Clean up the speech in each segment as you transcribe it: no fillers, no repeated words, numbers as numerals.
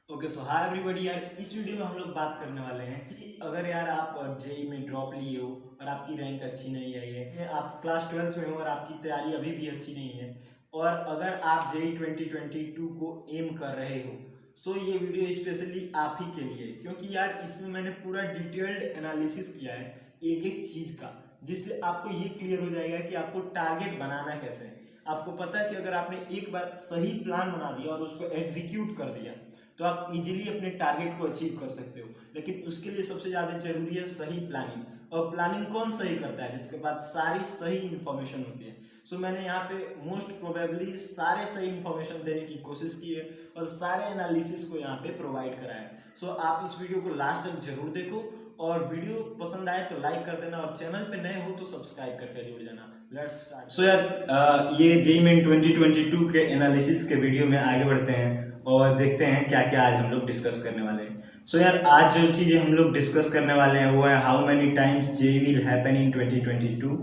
Okay so hi everybody यार, इस video में हम लोग बात करने वाले हैं कि अगर यार आप जेई में ड्रॉप लिए हो और आपकी रैंक अच्छी नहीं आई है, आप क्लास 12th में हो और आपकी तैयारी अभी भी अच्छी नहीं है, और अगर आप जेई 2022 को एम कर रहे हो, सो ये वीडियो स्पेशली आप ही के लिए, क्योंकि यार इसमें मैंने पूरा डिटेल्ड एनालिसिस किया है एक एक चीज़ का, जिससे आपको ये क्लियर हो जाएगा कि आपको टारगेट बनाना कैसे है। आपको पता है कि अगर आपने एक बार सही प्लान बना दिया और उसको एग्जीक्यूट कर दिया तो आप इजीली अपने टारगेट को अचीव कर सकते हो। लेकिन उसके लिए सबसे ज़्यादा जरूरी है सही प्लानिंग, और प्लानिंग कौन सही करता है? जिसके पास सारी सही इन्फॉर्मेशन होती है। सो मैंने यहाँ पे मोस्ट प्रोबेबली सारे सही इन्फॉर्मेशन देने की कोशिश की है और सारे एनालिसिस को यहाँ पे प्रोवाइड कराया है। सो आप इस वीडियो को लास्ट तक जरूर देखो, और वीडियो पसंद आए तो लाइक कर देना, और चैनल पे नए हो तो सब्सक्राइब करके जुड़ जाना। Let's start. सो यार ये जेईई मेन 2022 के एनालिसिस के वीडियो में आगे बढ़ते हैं और देखते हैं क्या क्या आज हम लोग डिस्कस करने वाले हैं। सो यार आज जो चीज़ें हम लोग डिस्कस करने वाले हैं वो है how many times JEE will happen in 2022।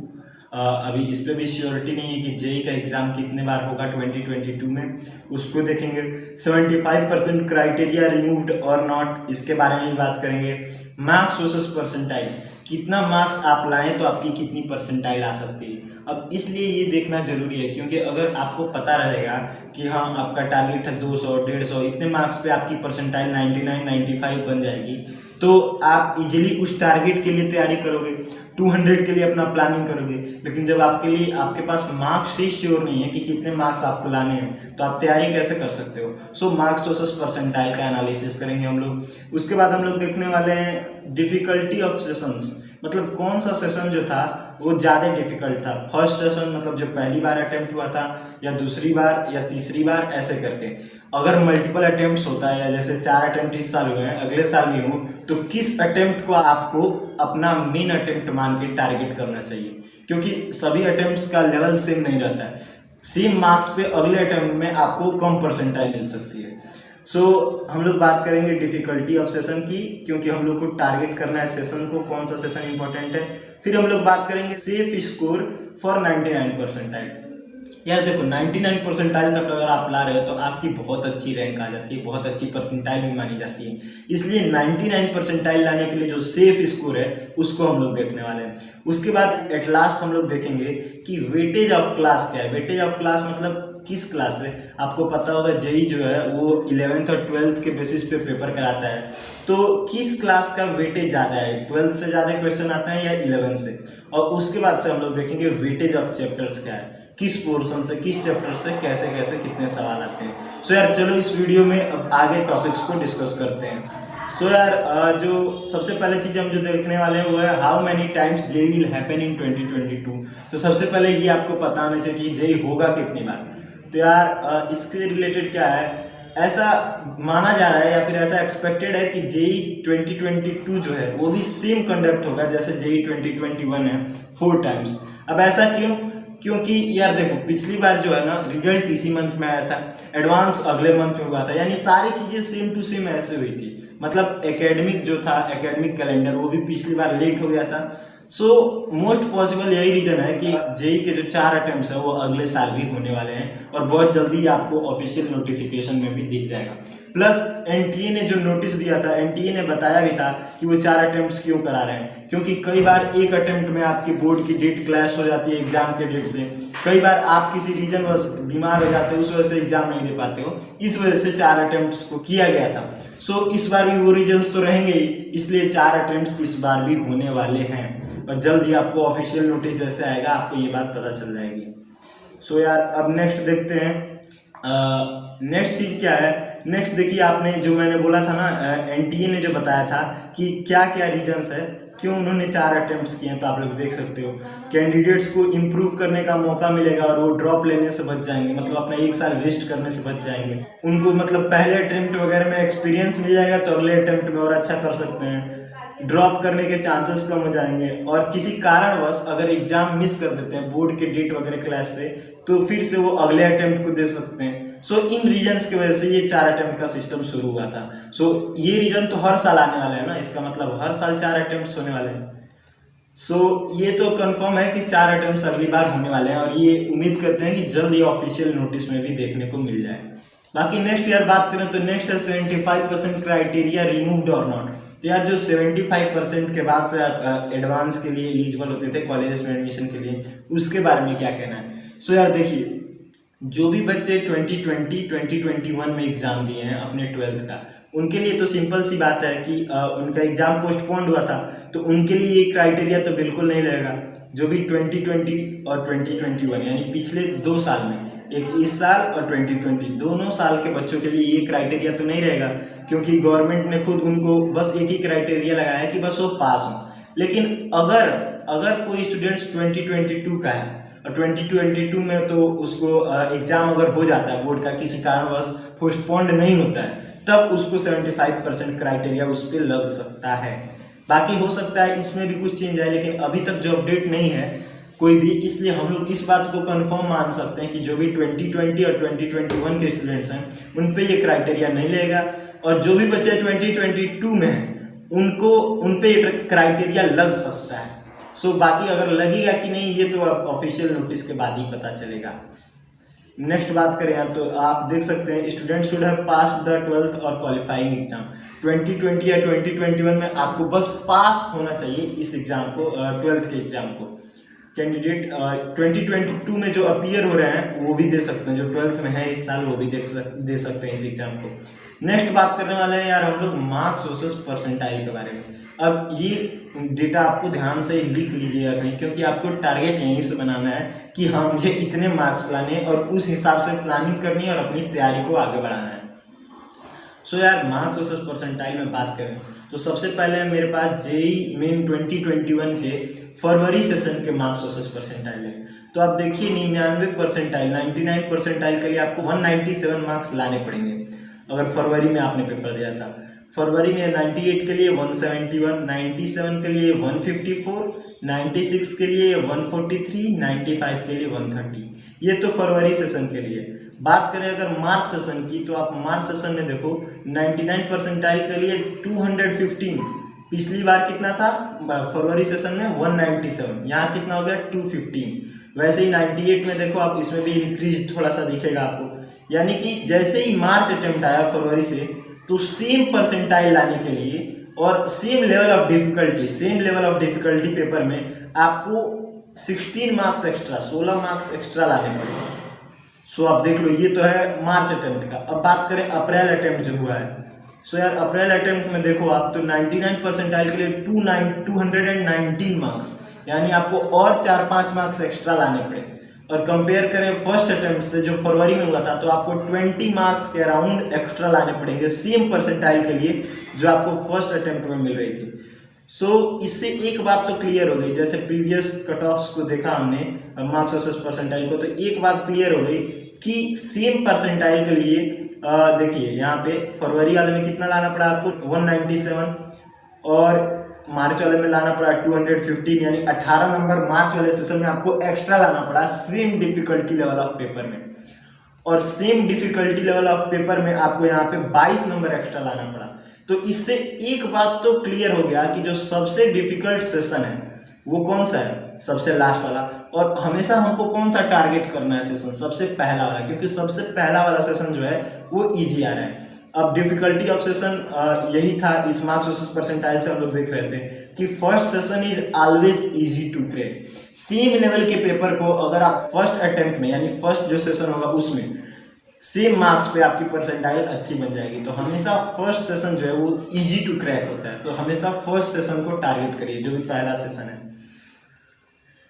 अभी इस पर भी श्योरिटी नहीं है कि जेईई का एग्ज़ाम कितने बार होगा 2022 में, उसको देखेंगे। 75% क्राइटेरिया रिमूव्ड और नॉट, इसके बारे में भी बात करेंगे। मार्क्स वर्सेस परसेंटाइल, कितना मार्क्स आप लाएं तो आपकी कितनी परसेंटाइल आ सकती है। अब इसलिए ये देखना जरूरी है, क्योंकि अगर आपको पता रहेगा कि हाँ आपका टारगेट है 200 150, इतने मार्क्स पे आपकी परसेंटाइल 99 95 बन जाएगी, तो आप इजीली उस टारगेट के लिए तैयारी करोगे, 200 के लिए अपना प्लानिंग करोगे। लेकिन जब आपके पास मार्क्स ही श्योर नहीं है कि कितने मार्क्स आपको लाने हैं, तो आप तैयारी कैसे कर सकते हो? सो मार्क्स वर्सेस परसेंटाइल का एनालिसिस करेंगे हम लोग। उसके बाद हम लोग देखने वाले हैं डिफिकल्टी ऑफ सेशंस, मतलब कौन सा सेशन जो था वो ज़्यादा डिफिकल्ट था। फर्स्ट सेशन मतलब जो पहली बार अटेम्प्ट हुआ था, या दूसरी बार या तीसरी बार, ऐसे करके। अगर मल्टीपल अटेम्प्ट्स होता है, या जैसे 4 अटेम्प्ट इस साल हुए हैं, अगले साल भी हो, तो किस अटेम्प्ट को आपको अपना मेन अटेम्प्ट मान के टारगेट करना चाहिए, क्योंकि सभी अटेम्प्ट्स का लेवल सेम नहीं रहता है। सेम मार्क्स पे अगले अटेम्प्ट में आपको कम परसेंटाइल मिल सकती है। सो हम लोग बात करेंगे डिफिकल्टी ऑफ सेशन की, क्योंकि हम लोग को टारगेट करना है सेशन को, कौन सा सेशन इंपॉर्टेंट है। फिर हम लोग बात करेंगे सेफ स्कोर फॉर 99 परसेंटाइल। यार देखो 99 परसेंटाइल तक अगर आप ला रहे हो तो आपकी बहुत अच्छी रैंक आ जाती है, बहुत अच्छी परसेंटाइल भी मानी जाती है। इसलिए 99 परसेंटाइल लाने के लिए जो सेफ स्कोर है उसको हम लोग देखने वाले हैं। उसके बाद एट लास्ट हम लोग देखेंगे कि वेटेज ऑफ क्लास क्या है। वेटेज ऑफ क्लास मतलब किस क्लास है। आपको पता होगा जेईई जो है वो 11th और 12th के बेसिस पे पेपर कराता है, तो किस क्लास का वेटेज ज़्यादा है, 12th से ज़्यादा क्वेश्चन आते हैं या 11th से। और उसके बाद से हम लोग देखेंगे वेटेज ऑफ चैप्टर्स क्या है, किस पोर्शन से, किस चैप्टर से कैसे कैसे कितने सवाल आते हैं। सो यार चलो इस वीडियो में अब आगे टॉपिक्स को डिस्कस करते हैं। सो यार जो सबसे पहले चीज़ हम जो देखने वाले हैं वो है how many times JEE will happen in 2022। तो सबसे पहले ये आपको पता होना चाहिए कि जेईई होगा कितनी बार। तो यार इसके रिलेटेड क्या है, ऐसा माना जा रहा है या फिर ऐसा एक्सपेक्टेड है कि जेईई 2022 जो है वो भी सेम कंडक्ट होगा जैसे जेईई 2021 है, 4 टाइम्स। अब ऐसा क्यों? क्योंकि यार देखो पिछली बार जो है ना रिजल्ट इसी मंथ में आया था, एडवांस अगले मंथ में हुआ था, यानी सारी चीज़ें सेम टू सेम ऐसे हुई थी। मतलब एकेडमिक जो था, एकेडमिक कैलेंडर, वो भी पिछली बार लेट हो गया था। सो मोस्ट पॉसिबल यही रीजन है कि जेईई के जो 4 अटेम्प्ट्स हैं वो अगले साल भी होने वाले हैं, और बहुत जल्दी आपको ऑफिशियल नोटिफिकेशन में भी दिख जाएगा। प्लस एनटीए ने जो नोटिस दिया था, एनटीए ने बताया भी था कि वो 4 अटेम्प्ट्स क्यों करा रहे हैं, क्योंकि कई बार एक अटेम्प्ट में आपकी बोर्ड की डेट क्लैश हो जाती है एग्जाम के डेट से। कई बार आप किसी रीजन बस बीमार हो जाते हो, उस वजह से एग्जाम नहीं दे पाते हो, इस वजह से 4 अटेम्प्ट्स को किया गया था। सो इस बार भी वो रीजन्स तो रहेंगे ही, इसलिए 4 अटेम्प्ट्स इस बार भी होने वाले हैं, और जल्द ही आपको ऑफिशियल नोटिस जैसे आएगा आपको ये बात पता चल जाएगी। सो यार अब नेक्स्ट देखते हैं। नेक्स्ट चीज़ क्या है। नेक्स्ट देखिए, आपने जो मैंने बोला था ना, एनटीए ने जो बताया था कि क्या क्या रीजंस है क्यों उन्होंने 4 अटेम्प्ट्स किए हैं, तो आप लोग देख सकते हो कैंडिडेट्स को इम्प्रूव करने का मौका मिलेगा और वो ड्रॉप लेने से बच जाएंगे, मतलब अपना 1 साल वेस्ट करने से बच जाएंगे। उनको मतलब पहले अटेम्प्ट वगैरह में एक्सपीरियंस मिल जाएगा तो अगले अटेम्प्ट में और अच्छा कर सकते हैं, ड्रॉप करने के चांसेस कम हो जाएंगे, और किसी कारणवश अगर एग्जाम मिस कर देते हैं बोर्ड के डेट वगैरह क्लास से, तो फिर से वो अगले अटेम्प्ट को दे सकते हैं। सो इन रीजन्स की वजह से ये 4 अटेम्प्ट का सिस्टम शुरू हुआ था। सो ये रीजन तो हर साल आने वाला है ना, इसका मतलब हर साल 4 अटेम्प्ट्स होने वाले हैं। सो ये तो कंफर्म है कि 4 अटेम्प्ट्स अगली बार होने वाले हैं, और ये उम्मीद करते हैं कि जल्द ये ऑफिशियल नोटिस में भी देखने को मिल जाए। बाकी नेक्स्ट यार बात करें तो नेक्स्ट है 75% क्राइटेरिया रिमूव्ड और नॉट। तो यार जो 75% के बाद से आप एडवांस के लिए एलिजिबल होते थे कॉलेजेस में एडमिशन के लिए, उसके बारे में क्या कहना है। सो यार देखिए, जो भी बच्चे 2020-2021 में एग्ज़ाम दिए हैं अपने 12th का, उनके लिए तो सिंपल सी बात है कि उनका एग्ज़ाम पोस्टपोन्ड हुआ था, तो उनके लिए ये क्राइटेरिया तो बिल्कुल नहीं लगेगा। जो भी 2020 और 2021 यानी पिछले 2 साल में, एक इस साल और 2020 दोनों साल के बच्चों के लिए ये क्राइटेरिया तो नहीं रहेगा, क्योंकि गवर्नमेंट ने खुद उनको बस एक ही क्राइटेरिया लगाया है कि बस वो पास हो। लेकिन अगर कोई स्टूडेंट्स 2022 का है और 2022 में तो उसको एग्ज़ाम अगर हो जाता है बोर्ड का किसी कारणवश पोस्टपोन्ड नहीं होता है, तब उसको 75% क्राइटेरिया उस पर लग सकता है। बाकी हो सकता है इसमें भी कुछ चेंज आए, लेकिन अभी तक जो अपडेट नहीं है कोई भी, इसलिए हम लोग इस बात को कंफर्म मान सकते हैं कि जो भी 2020 और 2021 के स्टूडेंट्स हैं उन पे ये क्राइटेरिया नहीं लगेगा, और जो भी बच्चे 2022 में हैं उन पे ये क्राइटेरिया लग सकता है। सो बाकी अगर लगेगा कि नहीं ये तो अब ऑफिशियल नोटिस के बाद ही पता चलेगा। नेक्स्ट बात करें यार तो आप देख सकते हैं student should have passed the 12th और क्वालिफाइंग एग्जाम। 2020 या 2021 में आपको बस पास होना चाहिए इस एग्ज़ाम को, 12th के एग्ज़ाम को। कैंडिडेट 2022 में जो अपीयर हो रहे हैं वो भी दे सकते हैं, जो 12th में है इस साल वो भी दे सकते हैं इस एग्ज़ाम को। नेक्स्ट बात करने वाले हैं यार हम लोग मार्क्स वर्सेस परसेंटाइल के बारे में। अब ये डेटा आपको ध्यान से लिख लीजिएगा कहीं, क्योंकि आपको टारगेट यहीं से बनाना है कि हाँ मुझे इतने मार्क्स लाने और उस हिसाब से प्लानिंग करनी है और अपनी तैयारी को आगे बढ़ाना है। सो यार मार्क्स वर्सेस परसेंटाइल में बात करें तो सबसे पहले मेरे पास जेईई मेन 2021 के फरवरी सेशन के मार्क्स वर्सेस परसेंटाइल है। तो आप देखिए 99 परसेंटाइल 99 परसेंटाइल के लिए आपको 197 मार्क्स लाने पड़ेंगे अगर फरवरी में आपने पेपर दिया था। फरवरी में 98 के लिए 171, 97 के लिए 154, 96 के लिए 143, 95 के लिए 130। ये तो फरवरी सेशन के लिए। बात करें अगर मार्च सेशन की तो आप मार्च सेशन में देखो 99 परसेंटाइल के लिए 215, पिछली बार कितना था फरवरी सेशन में 197, यहाँ कितना हो गया 215। वैसे ही 98 में देखो आप, इसमें भी इंक्रीज थोड़ा सा दिखेगा आपको, यानी कि जैसे ही मार्च अटेम्प्ट आया फरवरी से, तो सेम परसेंटाइल लाने के लिए और same level of difficulty paper में आपको 16 मार्क्स एक्स्ट्रा 16 मार्क्स एक्स्ट्रा लाने पड़ेंगे। सो आप देख लो ये तो है मार्च अटेम्प्ट का। अब बात करें अप्रैल अटेम्प्ट जो हुआ है। सो यार अप्रैल अटेम्प्ट में देखो आप तो 99 परसेंटाइल के लिए 219 मार्क्स, यानी आपको और 4-5 मार्क्स एक्स्ट्रा लाने पड़े। और कंपेयर करें फर्स्ट अटेम्प्ट से जो फरवरी में हुआ था, तो आपको 20 मार्क्स के अराउंड एक्स्ट्रा लाने पड़ेंगे सेम परसेंटाइल के लिए जो आपको फर्स्ट अटेम्प्ट में मिल रही थी। सो इससे एक बात तो क्लियर हो गई, जैसे प्रीवियस कट ऑफ्स को देखा हमने मार्क्स वर्सेस परसेंटाइल को, तो एक बात क्लियर हो गई कि सेम परसेंटाइल के लिए देखिए यहाँ पे फरवरी वाले में कितना लाना पड़ा आपको 197, और मार्च वाले में लाना पड़ा 215, यानी 18 नंबर मार्च वाले सेशन में आपको एक्स्ट्रा लाना पड़ा same difficulty level of paper में। और same difficulty level of paper में आपको यहाँ पे 22 नंबर एक्स्ट्रा लाना पड़ा। तो इससे एक बात तो क्लियर हो गया कि जो सबसे डिफिकल्ट सेशन है वो कौन सा है, सबसे लास्ट वाला। और हमेशा हमको कौन सा टारगेट करना है सेशन, सबसे पहला वाला, क्योंकि सबसे पहला वाला सेशन जो है वो ईजी आ रहा है। अब डिफिकल्टी ऑफ सेशन यही था, इस मार्क्स वर्सेस परसेंटाइल से हम लोग देख रहे थे कि first session is always easy to crack. Same level के पेपर को अगर आप फर्स्ट अटेम्प्ट में, यानी फर्स्ट जो सेशन होगा उसमें सेम मार्क्स पे आपकी परसेंटाइल अच्छी बन जाएगी। तो हमेशा फर्स्ट सेशन जो है वो इजी टू क्रैक होता है, तो हमेशा फर्स्ट सेशन को टारगेट करिए जो भी पहला सेशन है।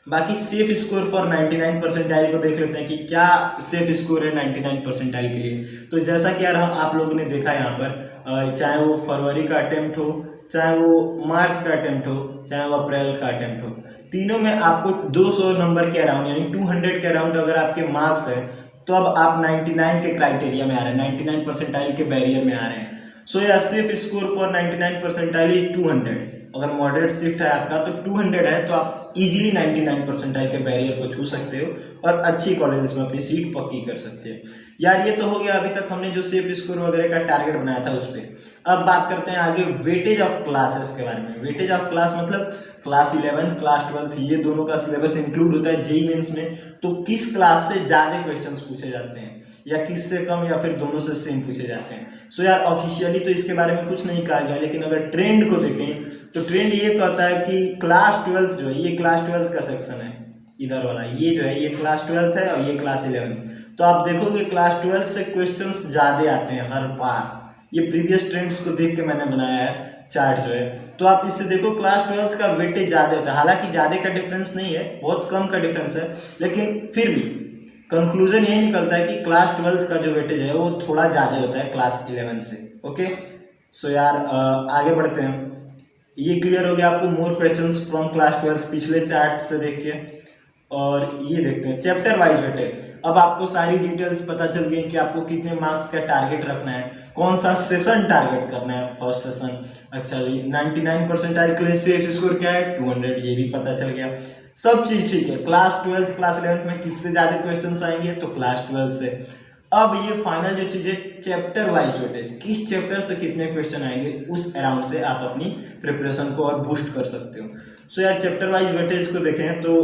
बाकी सेफ स्कोर फॉर 99 परसेंटाइल को देख लेते हैं कि क्या सेफ स्कोर है 99 परसेंटाइल के लिए। तो जैसा कि यार आप लोगों ने देखा यहाँ पर, चाहे वो फरवरी का अटेम्प्ट हो, चाहे वो मार्च का अटेम्प्ट हो, चाहे वो अप्रैल का अटेम्प्ट हो, तीनों में आपको 200 नंबर के अराउंड यानी 200 के अराउंड अगर आपके मार्क्स है तो अब आप 99 के क्राइटेरिया में आ रहे हैं, 99 परसेंटाइल के बैरियर में आ रहे हैं। सो यार safe score for 99 percentile is 200। अगर मॉडरेट शिफ्ट है आपका तो 200 है, तो आप इजीली 99 परसेंटाइल के बैरियर को छू सकते हो और अच्छी कॉलेजेस में अपनी सीट पक्की कर सकते हो। यार ये तो हो गया अभी तक हमने जो सेफ स्कोर वगैरह का टारगेट बनाया था उस पर। अब बात करते हैं आगे वेटेज ऑफ क्लासेस के बारे में। वेटेज ऑफ क्लास मतलब क्लास 11th क्लास 12th ये दोनों का सिलेबस इंक्लूड होता है जेईई मेंस में, तो किस क्लास से ज़्यादा क्वेश्चंस पूछे जाते हैं या किससे कम या फिर दोनों से सेम पूछे जाते हैं। सो यार ऑफिशियली तो इसके बारे में कुछ नहीं कहा गया, लेकिन अगर ट्रेंड को देखें तो ट्रेंड ये कहता है कि क्लास 12th जो है, ये क्लास 12th का सेक्शन है इधर वाला, ये जो है ये क्लास 12th है और ये क्लास 11th। तो आप देखोगे क्लास 12th से क्वेश्चंस ज़्यादा आते हैं हर बार। ये प्रीवियस ट्रेंड्स को देख के मैंने बनाया है चार्ट जो है, तो आप इससे देखो क्लास 12th का वेटेज ज़्यादा होता है। हालांकि ज़्यादा का डिफरेंस नहीं है, बहुत कम का डिफरेंस है, लेकिन फिर भी कंक्लूजन यही निकलता है कि क्लास 12th का जो वेटेज है वो थोड़ा ज़्यादा होता है क्लास 11 से। ओके, सो यार आगे बढ़ते हैं। ये क्लियर हो गया आपको more questions from class 12th, पिछले चार्ट से देखिए। और ये देखते हैं चैप्टर वाइज वेटेज। अब आपको सारी डिटेल्स पता चल गई कि आपको कितने मार्क्स का टारगेट रखना है, कौन सा सेशन टारगेट करना है फर्स्ट सेशन। अच्छा जी, 99 परसेंटाइल के लिए सेफ स्कोर क्या है 200, ये भी पता चल गया। सब चीज़ ठीक है। क्लास 12th क्लास 11th में किससे ज़्यादा क्वेश्चंस आएंगे तो क्लास 12 से। अब ये फाइनल जो चीज़ है चैप्टर वाइज वेटेज, किस चैप्टर से कितने क्वेश्चन आएंगे उस अराउंड से आप अपनी प्रिपरेशन को और बूस्ट कर सकते हो। सो यार चैप्टर वाइज वेटेज को देखें तो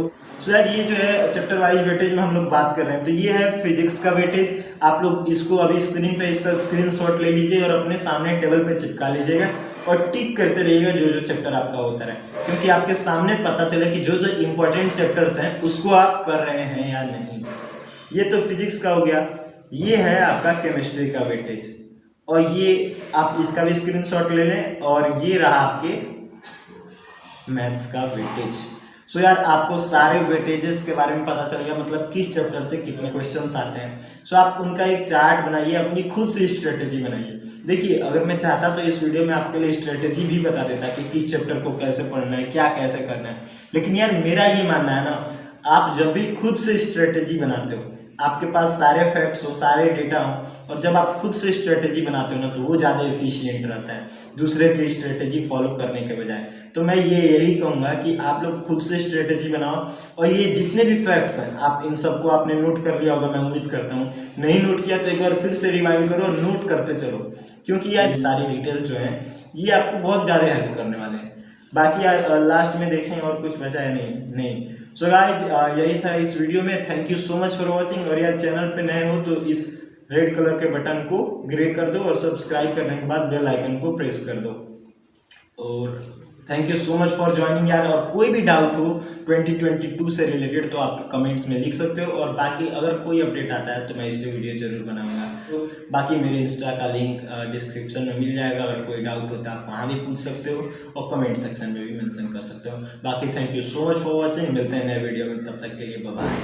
सो यार ये जो है चैप्टर वाइज वेटेज में हम लोग बात कर रहे हैं, तो ये है फिजिक्स का वेटेज। आप लोग इसको अभी स्क्रीन पे इसका स्क्रीनशॉट ले लीजिए और अपने सामने टेबल पे चिपका लीजिएगा और टिक करते रहिएगा जो जो चैप्टर आपका होता है, क्योंकि आपके सामने पता चले कि जो जो इम्पोर्टेंट चैप्टर्स हैं उसको आप कर रहे हैं या नहीं। ये तो फिजिक्स का हो गया। ये है आपका केमिस्ट्री का वेटेज और ये आप इसका भी स्क्रीनशॉट ले लें और ये रहा आपके मैथ्स का वेटेज। सो यार आपको सारे वेटेजेस के बारे में पता चल गया, मतलब किस चैप्टर से कितने क्वेश्चंस आते हैं। सो आप उनका एक चार्ट बनाइए, अपनी खुद से स्ट्रेटेजी बनाइए। देखिए अगर मैं चाहता तो इस वीडियो में आपके लिए स्ट्रेटेजी भी बता देता कि किस चैप्टर को कैसे पढ़ना है, क्या कैसे करना है, लेकिन यार मेरा ये मानना है ना, आप जब भी खुद से स्ट्रेटेजी बनाते हो, आपके पास सारे फैक्ट्स हो, सारे डेटा हो, और जब आप खुद से स्ट्रेटेजी बनाते हो ना तो वो ज़्यादा एफिशिएंट रहता है दूसरे की स्ट्रेटेजी फॉलो करने के बजाय। तो मैं यही कहूँगा कि आप लोग खुद से स्ट्रेटेजी बनाओ और ये जितने भी फैक्ट्स हैं आप इन सबको आपने नोट कर लिया होगा, मैं उम्मीद करता हूँ। नहीं नोट किया तो एक बार फिर से रिवाइंड करो और नोट करते चलो, क्योंकि यार ये सारी डिटेल जो है ये आपको बहुत ज़्यादा हेल्प करने वाले हैं। बाकी यार लास्ट में देखें और कुछ बचा है नहीं। सो गाइज यही था इस वीडियो में। Thank you so much for watching. और यार चैनल पे नए हो तो इस रेड कलर के बटन को ग्रे कर दो और सब्सक्राइब करने के बाद बेल आइकन को प्रेस कर दो। और thank you so much for joining यार। और कोई भी डाउट हो 2022 से रिलेटेड तो आप कमेंट्स में लिख सकते हो, और बाकी अगर कोई अपडेट आता है तो मैं इस पर वीडियो जरूर बनाऊंगा। तो बाकी मेरे इंस्टा का लिंक डिस्क्रिप्शन में मिल जाएगा, अगर कोई डाउट होता है आप वहाँ भी पूछ सकते हो और कमेंट सेक्शन में भी मेंशन कर सकते हो। बाकी thank you so much for watching, मिलते हैं नए वीडियो में, तब तक के लिए बाय बाय।